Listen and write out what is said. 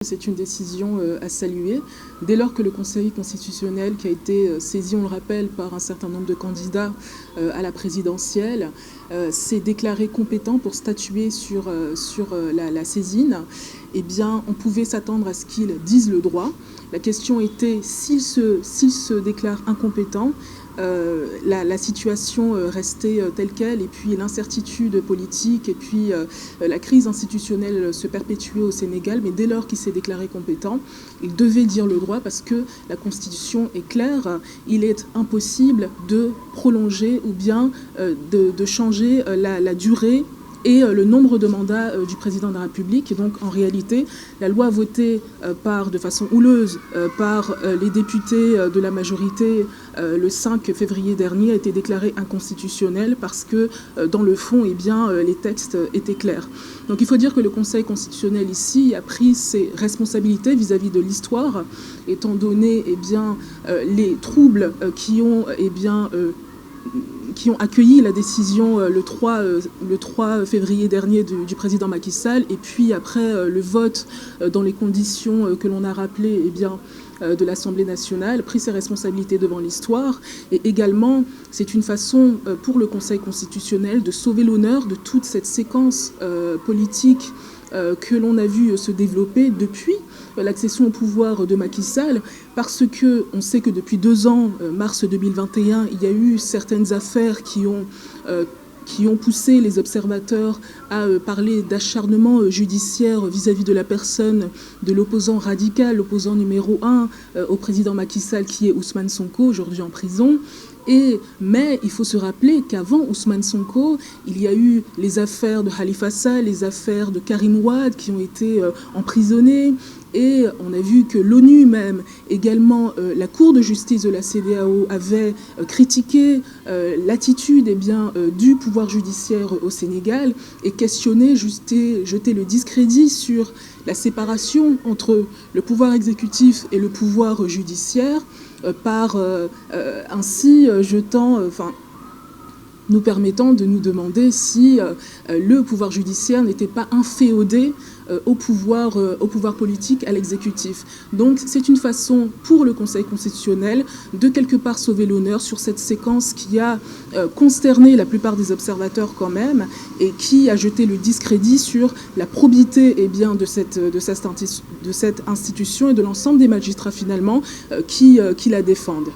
C'est une décision à saluer. Dès lors que le Conseil constitutionnel, qui a été saisi, on le rappelle, par un certain nombre de candidats à la présidentielle, s'est déclaré compétent pour statuer sur la saisine, eh bien, on pouvait s'attendre à ce qu'il dise le droit. La question était, s'il se déclare incompétent, la situation restait telle qu'elle, et puis l'incertitude politique, et puis la crise institutionnelle se perpétuait au Sénégal. Mais dès lors qu'il s'est déclaré compétent, il devait dire le droit, parce que la Constitution est claire, il est impossible de prolonger ou bien de changer la durée et le nombre de mandats du président de la République. Et donc, en réalité, la loi votée de façon houleuse par les députés de la majorité le 5 février dernier a été déclarée inconstitutionnelle parce que, dans le fond, eh bien, les textes étaient clairs. Donc, il faut dire que le Conseil constitutionnel, ici, a pris ses responsabilités vis-à-vis de l'histoire, étant donné eh bien, les troubles qui ont accueilli la décision le 3 février dernier du président Macky Sall, et puis après le vote dans les conditions que l'on a rappelées eh bien, de l'Assemblée nationale, pris ses responsabilités devant l'histoire. Et également, c'est une façon pour le Conseil constitutionnel de sauver l'honneur de toute cette séquence politique que l'on a vu se développer depuis l'accession au pouvoir de Macky Sall, parce qu'on sait que depuis 2 ans, mars 2021, il y a eu certaines affaires qui ont poussé les observateurs à parler d'acharnement judiciaire vis-à-vis de la personne de l'opposant radical, l'opposant numéro 1 au président Macky Sall, qui est Ousmane Sonko, aujourd'hui en prison. Mais il faut se rappeler qu'avant Ousmane Sonko, il y a eu les affaires de Khalifa Sall, les affaires de Karim Wade qui ont été emprisonnés. Et on a vu que l'ONU même, également la Cour de justice de la CEDEAO, avait critiqué l'attitude eh bien, du pouvoir judiciaire au Sénégal et questionné, jeté le discrédit sur la séparation entre le pouvoir exécutif et le pouvoir judiciaire, ainsi nous permettant de nous demander si le pouvoir judiciaire n'était pas inféodé au pouvoir politique, à l'exécutif. Donc c'est une façon pour le Conseil constitutionnel de quelque part sauver l'honneur sur cette séquence qui a consterné la plupart des observateurs quand même, et qui a jeté le discrédit sur la probité eh bien, de cette institution et de l'ensemble des magistrats finalement qui la défendent.